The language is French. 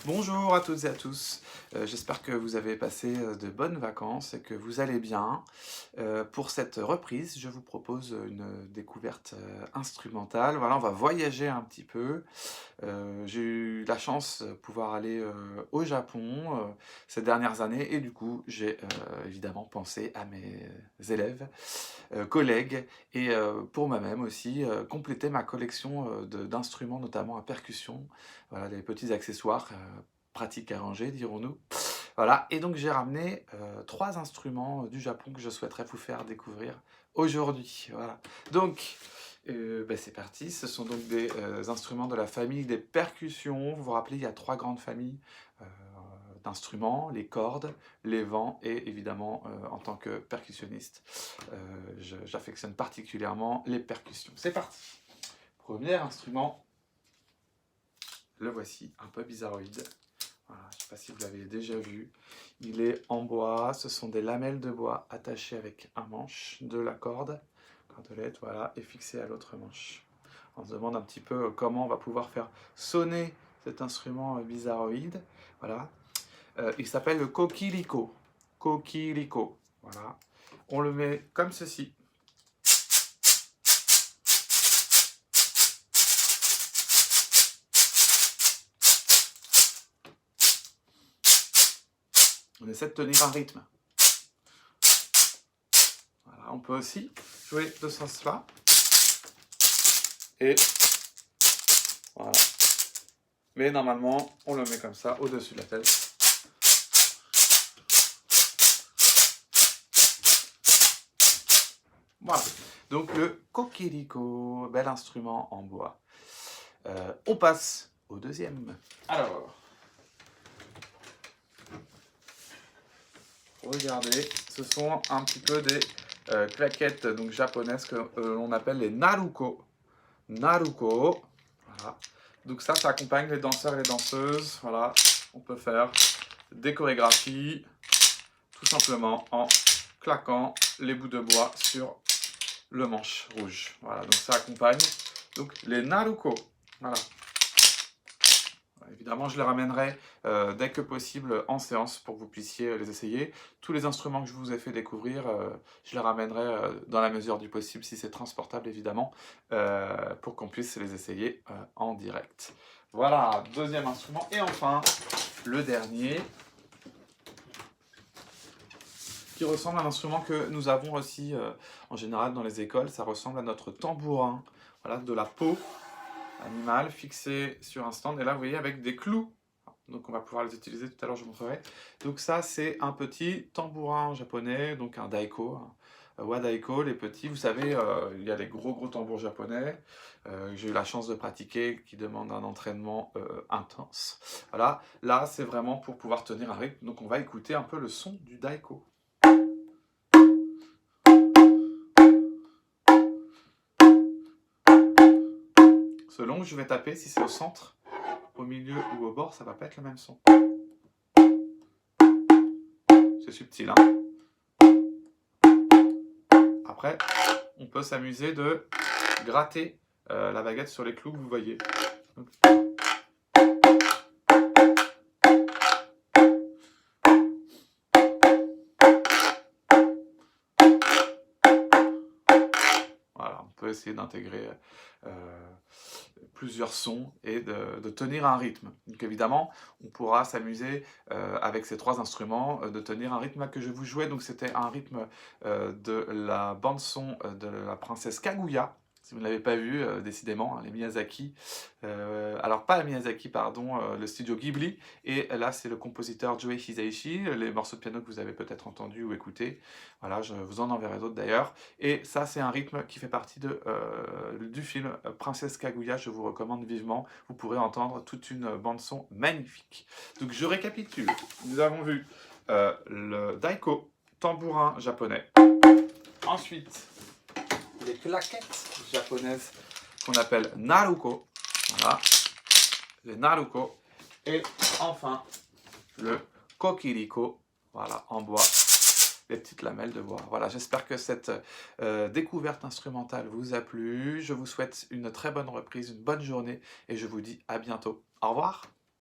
Bonjour à toutes et à tous, j'espère que vous avez passé de bonnes vacances et que vous allez bien. Pour cette reprise, je vous propose une découverte instrumentale. Voilà, on va voyager un petit peu. J'ai eu la chance de pouvoir aller au Japon ces dernières années et du coup, j'ai évidemment pensé à mes élèves, collègues et pour moi-même aussi, compléter ma collection d'instruments, notamment à percussion. Voilà, des petits accessoires pratiques à ranger, dirons-nous. Voilà, et donc j'ai ramené 3 instruments du Japon que je souhaiterais vous faire découvrir aujourd'hui. Voilà. Donc, c'est parti. Ce sont donc des instruments de la famille des percussions. Vous vous rappelez, il y a 3 grandes familles euh, d'instruments, les cordes, les vents et évidemment, en tant que percussionniste, j'affectionne particulièrement les percussions. C'est parti. Premier instrument, le voici, un peu bizarroïde. Voilà, je ne sais pas si vous l'avez déjà vu. Il est en bois, ce sont des lamelles de bois attachées avec un manche de la cordelette, voilà, et fixées à l'autre manche. On se demande un petit peu comment on va pouvoir faire sonner cet instrument bizarroïde. Voilà. Il s'appelle le kokiliko. Kokiliko. Voilà. On le met comme ceci. On essaie de tenir un rythme. Voilà. On peut aussi jouer de ce sens-là. Et voilà. Mais normalement, on le met comme ça, au-dessus de la tête. Voilà. Donc le kokiliko, bel instrument en bois. On passe au deuxième. Alors, regardez, ce sont un petit peu des claquettes donc japonaises que l'on appelle les naruko. Naruko, voilà. Donc ça accompagne les danseurs et les danseuses. Voilà, on peut faire des chorégraphies tout simplement en claquant les bouts de bois sur le manche rouge. Voilà, donc ça accompagne donc les naruko. Voilà. Évidemment, je les ramènerai dès que possible en séance pour que vous puissiez les essayer. Tous les instruments que je vous ai fait découvrir, je les ramènerai dans la mesure du possible, si c'est transportable évidemment, pour qu'on puisse les essayer en direct. Voilà, deuxième instrument. Et enfin, le dernier, qui ressemble à un instrument que nous avons aussi en général dans les écoles. Ça ressemble à notre tambourin, voilà, de la peau animal fixé sur un stand, et là vous voyez avec des clous, donc on va pouvoir les utiliser tout à l'heure, je vous montrerai. Donc ça c'est un petit tambourin japonais, donc un daiko, un wadaiko, les petits, vous savez, il y a les gros tambours japonais, j'ai eu la chance de pratiquer, qui demandent un entraînement intense. Voilà, là c'est vraiment pour pouvoir tenir un rythme, donc on va écouter un peu le son du daiko. Selon où je vais taper, si c'est au centre, au milieu ou au bord, ça va pas être le même son. C'est subtil, hein. Après, on peut s'amuser de gratter la baguette sur les clous que vous voyez. Voilà, on peut essayer d'intégrer plusieurs sons et de tenir un rythme. Donc évidemment, on pourra s'amuser avec ces 3 instruments, de tenir un rythme là que je vous jouais. Donc c'était un rythme de la bande-son de la princesse Kaguya. Si vous ne l'avez pas vu, décidément, hein, les Miyazaki. Alors pas Miyazaki, pardon, le studio Ghibli. Et là, c'est le compositeur Joe Hisaishi, les morceaux de piano que vous avez peut-être entendus ou écoutés. Voilà, je vous en enverrai d'autres d'ailleurs. Et ça, c'est un rythme qui fait partie du film Princesse Kaguya, je vous recommande vivement. Vous pourrez entendre toute une bande-son magnifique. Donc je récapitule. Nous avons vu le daiko, tambourin japonais. Ensuite, les claquettes japonaises qu'on appelle naruko. Voilà, les naruko. Et enfin, le kokiliko, voilà, en bois. Les petites lamelles de bois. Voilà, j'espère que cette découverte instrumentale vous a plu. Je vous souhaite une très bonne reprise, une bonne journée et je vous dis à bientôt. Au revoir.